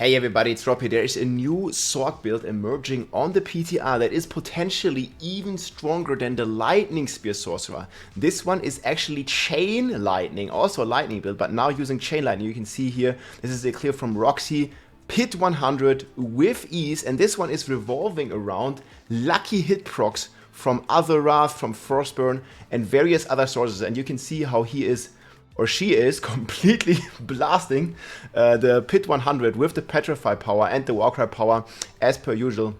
Hey everybody, it's Rob here. There is a new Sorc build emerging on the PTR that is potentially even stronger than the Lightning Spear Sorcerer. This one is actually Chain Lightning, also a Lightning build, but now using Chain Lightning. You can see here, this is a clear from Roxy, Pit 100 with ease, and this one is revolving around lucky hit procs from Other Wrath, from Frostburn, and various other sources. And you can see how he is, or she is, completely blasting the Pit 100 with the Petrify power and the Warcry power as per usual.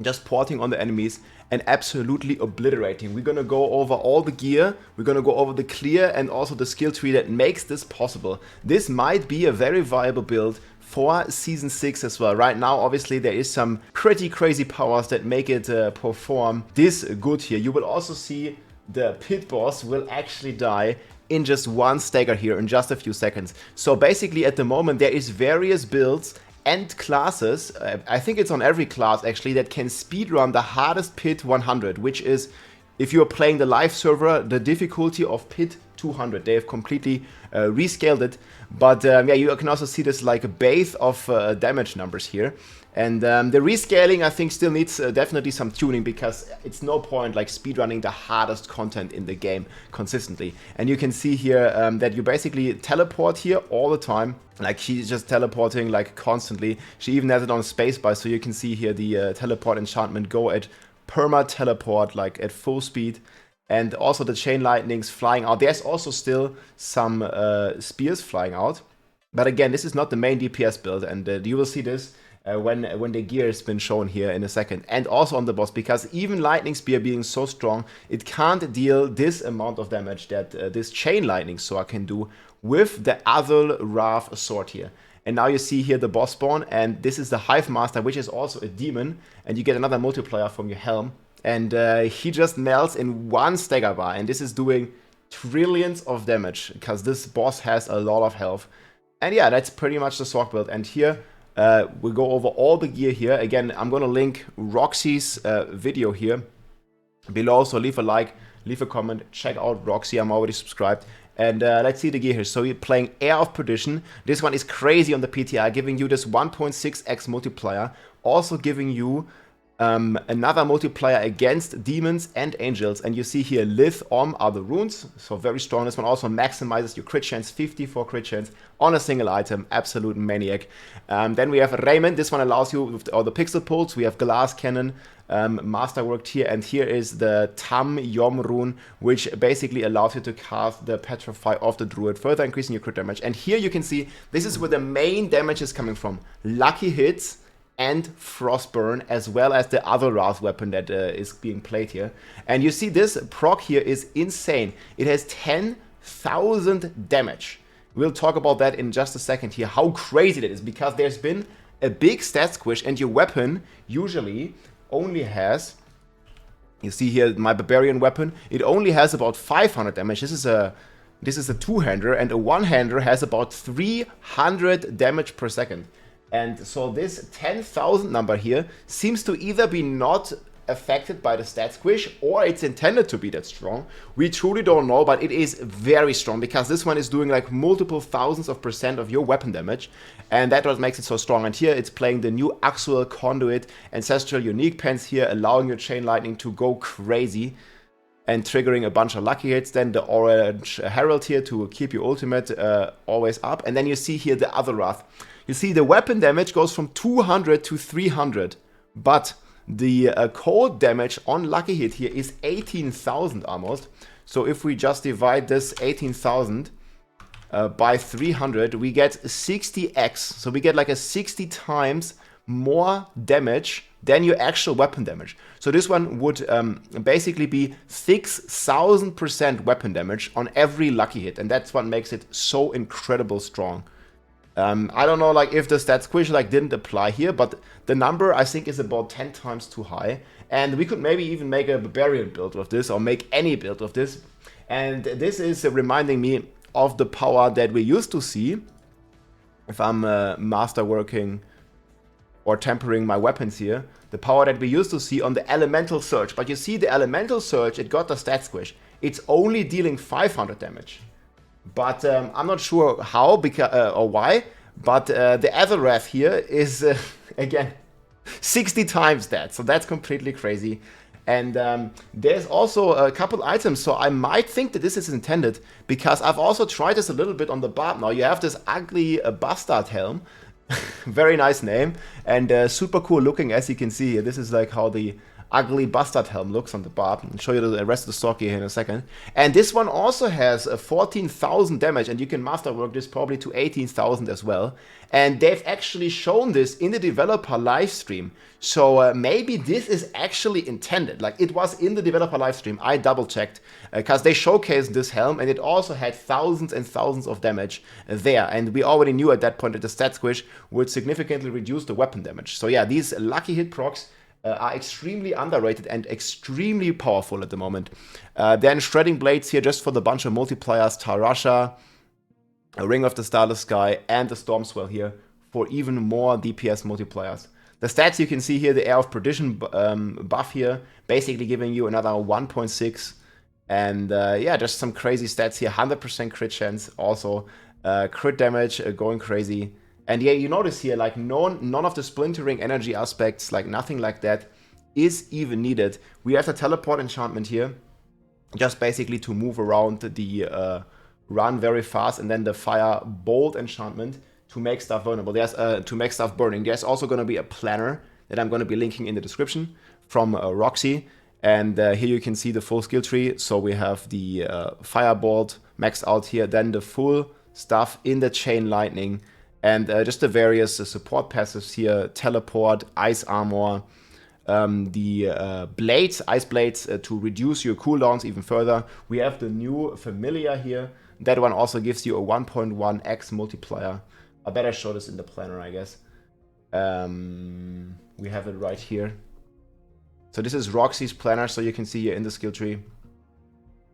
Just porting on the enemies and absolutely obliterating. We're gonna go over all the gear, we're gonna go over the clear and also the skill tree that makes this possible. This might be a very viable build for Season 6 as well. Right now, obviously, there is some pretty crazy powers that make it perform this good here. You will also see the Pit boss will actually die in just one stagger here in just a few seconds. So basically at the moment there is various builds and classes, I think it's on every class actually, that can speedrun the hardest Pit 100, which is, if you're playing the live server, the difficulty of Pit 200. They have completely rescaled it, but yeah, you can also see this like a base of damage numbers here. And the rescaling, I think, still needs definitely some tuning, because it's no point like speedrunning the hardest content in the game consistently. And you can see here that you basically teleport here all the time. Like, she's just teleporting like constantly. She even has it on spacebar, so you can see here the teleport enchantment go at perma teleport, like at full speed. And also the chain lightnings flying out. There's also still some spears flying out. But again, this is not the main DPS build, and you will see this when the gear has been shown here in a second. And also on the boss, because even Lightning Spear being so strong, it can't deal this amount of damage that this Chain Lightning Sword can do with the Other Wrath sword here. And now you see here the boss spawn, and this is the Hive Master, which is also a demon, and you get another multiplier from your helm. And he just melts in one stagger bar, and this is doing trillions of damage, because this boss has a lot of health. And yeah, that's pretty much the Sorc build. And here, we'll go over all the gear here. Again, I'm gonna link Roxy's video here below, so leave a like, leave a comment, check out Roxy, I'm already subscribed. And let's see the gear here. So you're playing Air of Perdition. This one is crazy on the PTI, giving you this 1.6x multiplier, also giving you another multiplier against demons and angels. And you see here Lith are the runes, so very strong. This one also maximizes your crit chance, 54 crit chance on a single item, absolute maniac. Then we have Raymond. This one allows you with all the pixel pulls. We have Glass Cannon, masterworked here, and here is the Tam Yom rune, which basically allows you to cast the Petrify of the Druid, further increasing your crit damage. And here you can see this is where the main damage is coming from. Lucky hits and Frostburn, as well as the Other Wrath weapon that is being played here. And you see this proc here is insane. It has 10,000 damage. We'll talk about that in just a second here, how crazy that is, because there's been a big stat squish, and your weapon usually only has, you see here my Barbarian weapon, it only has about 500 damage. This is a two-hander, and a one-hander has about 300 damage per second. And so this 10,000 number here seems to either be not affected by the stat squish, or it's intended to be that strong. We truly don't know, but it is very strong, because this one is doing like multiple thousands of % of your weapon damage, and that what makes it so strong. And here it's playing the new Actual Conduit Ancestral Unique Pens here, allowing your Chain Lightning to go crazy and triggering a bunch of lucky hits. Then the Orange Herald here to keep your ultimate always up. And then you see here the Other Wrath. You see the weapon damage goes from 200 to 300, but the cold damage on lucky hit here is 18,000 almost. So if we just divide this 18,000 by 300, we get 60x. So we get like a 60 times more damage than your actual weapon damage. So this one would basically be 6,000% weapon damage on every lucky hit, and that's what makes it so incredible strong. I don't know like if the stat squish like didn't apply here, but the number I think is about 10 times too high, and we could maybe even make a Barbarian build of this, or make any build of this. And this is reminding me of the power that we used to see if I'm masterworking or tempering my weapons here, the power that we used to see on the Elemental Surge. But you see the Elemental Surge, it got the stat squish. It's only dealing 500 damage. But I'm not sure how or why, but the Ethelrath here is, again, 60 times that, so that's completely crazy. And there's also a couple items, so I might think that this is intended, because I've also tried this a little bit on the Barb. Now you have this ugly bastard helm, very nice name, and super cool looking, as you can see here. This is like how the ugly bastard helm looks on the Barb. I'll show you the rest of the Sorc here in a second. And this one also has 14,000 damage, and you can masterwork this probably to 18,000 as well. And they've actually shown this in the developer live stream. So maybe this is actually intended. Like, it was in the developer live stream. I double checked because they showcased this helm, and it also had thousands and thousands of damage there. And we already knew at that point that the stat squish would significantly reduce the weapon damage. So yeah, these lucky hit procs are extremely underrated and extremely powerful at the moment. Then Shredding Blades here just for the bunch of multipliers, Tarasha, a Ring of the Starless Sky, and the Stormswell here for even more DPS multipliers. The stats you can see here, the Air of Perdition buff here, basically giving you another 1.6. And yeah, just some crazy stats here, 100% crit chance, also crit damage going crazy. And yeah, you notice here, like, none of the splintering energy aspects, like nothing like that, is even needed. We have the teleport enchantment here, just basically to move around the run very fast, and then the fire bolt enchantment to make stuff vulnerable. There's to make stuff burning. There's also going to be a planner that I'm going to be linking in the description from Roxy. And here you can see the full skill tree. So we have the firebolt maxed out here, then the full stuff in the chain lightning. And just the various support passives here, teleport, ice armor, the blades, ice blades to reduce your cooldowns even further. We have the new familiar here. That one also gives you a 1.1x multiplier. I better show this in the planner, I guess. We have it right here. So this is Roxy's planner, so you can see here in the skill tree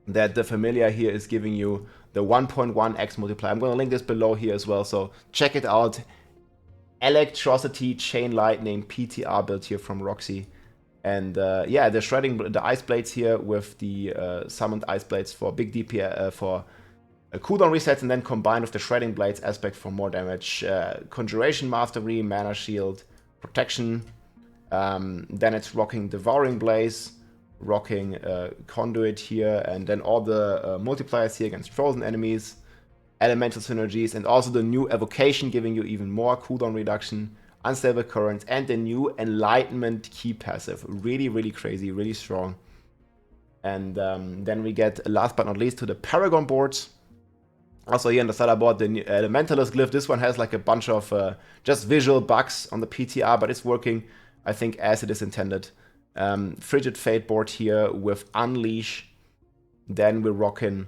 that the familiar here is giving you the 1.1x multiplier. I'm going to link this below here as well, so check it out. Electrocity Chain Lightning PTR build here from Roxy. And yeah, the shredding, the ice blades here with the summoned ice blades for big DPS, for cooldown resets, and then combined with the shredding blades aspect for more damage. Conjuration Mastery, Mana Shield, Protection. Then it's rocking Devouring Blaze, rocking Conduit here, and then all the multipliers here against frozen enemies, elemental synergies, and also the new evocation giving you even more cooldown reduction, unstable currents, and the new enlightenment key passive. Really, really crazy, really strong. And then we get, last but not least, to the Paragon boards. Also here on the starter board, the Elementalist glyph. This one has like a bunch of just visual bugs on the PTR, but it's working, I think, as it is intended. Frigid Fate board here with Unleash. Then we're rocking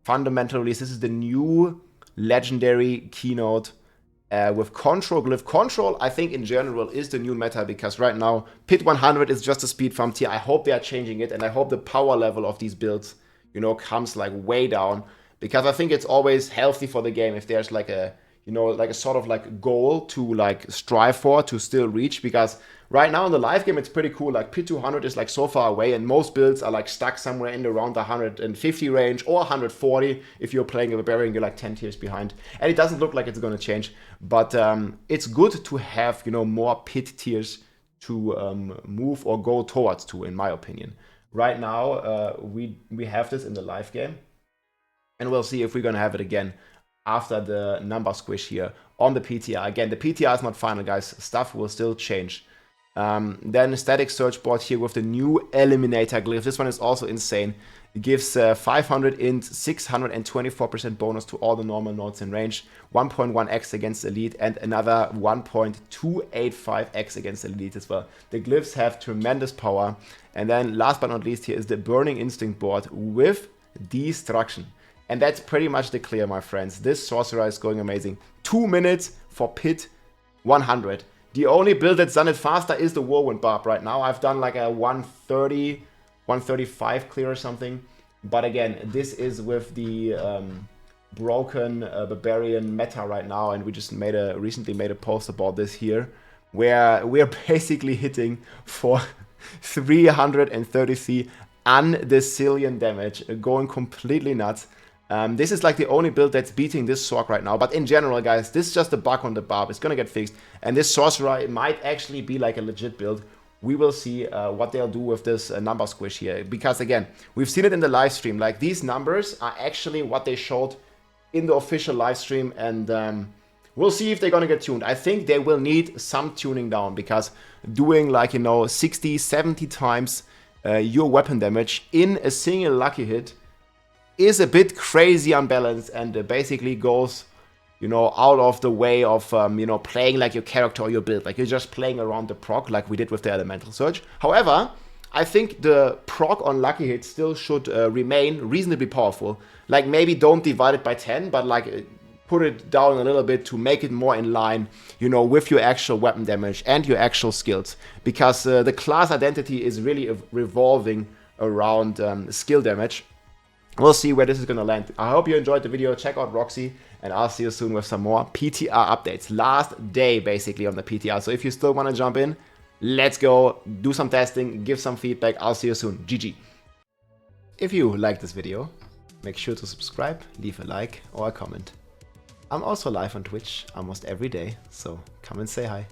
Fundamental Release. This is the new legendary keynote with Control glyph. Control, I think, in general is the new meta, because right now Pit 100 is just a speed farm tier. I hope they are changing it, and I hope the power level of these builds, you know, comes like way down, because I think it's always healthy for the game if there's like a, you know, like a sort of like goal to like strive for, to still reach. Because right now in the live game it's pretty cool, like Pit 200 is like so far away, and most builds are like stuck somewhere in around the 150 range or 140 if you're playing a barbarian, you're like 10 tiers behind, and it doesn't look like it's going to change. But it's good to have, you know, more pit tiers to move or go towards to, in my opinion. Right now we have this in the live game, and we'll see if we're going to have it again after the number squish here on the PTR. Again, the PTR is not final, guys. Stuff will still change. Then Static Search board here with the new Eliminator glyph. This one is also insane. It gives 500 int, 624% bonus to all the normal nodes in range, 1.1x against Elite, and another 1.285x against Elite as well. The glyphs have tremendous power. And then last but not least here is the Burning Instinct board with Destruction. And that's pretty much the clear, my friends. This sorcerer is going amazing. 2 minutes for Pit 100. The only build that's done it faster is the Whirlwind Barb right now. I've done like a 130, 135 clear or something. But again, this is with the broken Barbarian meta right now. And we just recently made a post about this here, where we're basically hitting for 333 undecillion damage, going completely nuts. This is like the only build that's beating this Sorc right now. But in general, guys, this is just a bug on the Barb. It's gonna get fixed. And this Sorcerer, it might actually be like a legit build. We will see what they'll do with this number squish here. Because again, we've seen it in the live stream. Like, these numbers are actually what they showed in the official live stream. And we'll see if they're gonna get tuned. I think they will need some tuning down. Because doing like, you know, 60, 70 times your weapon damage in a single lucky hit is a bit crazy unbalanced, and basically goes, you know, out of the way of, you know, playing like your character or your build. Like, you're just playing around the proc like we did with the Elemental Surge. However, I think the proc on lucky hits still should remain reasonably powerful. Like, maybe don't divide it by 10, but like put it down a little bit to make it more in line, you know, with your actual weapon damage and your actual skills. Because the class identity is really revolving around skill damage. We'll see where this is going to land. I hope you enjoyed the video. Check out Roxy, and I'll see you soon with some more PTR updates. Last day, basically, on the PTR. So if you still want to jump in, let's go. Do some testing. Give some feedback. I'll see you soon. GG. If you liked this video, make sure to subscribe, leave a like or a comment. I'm also live on Twitch almost every day, so come and say hi.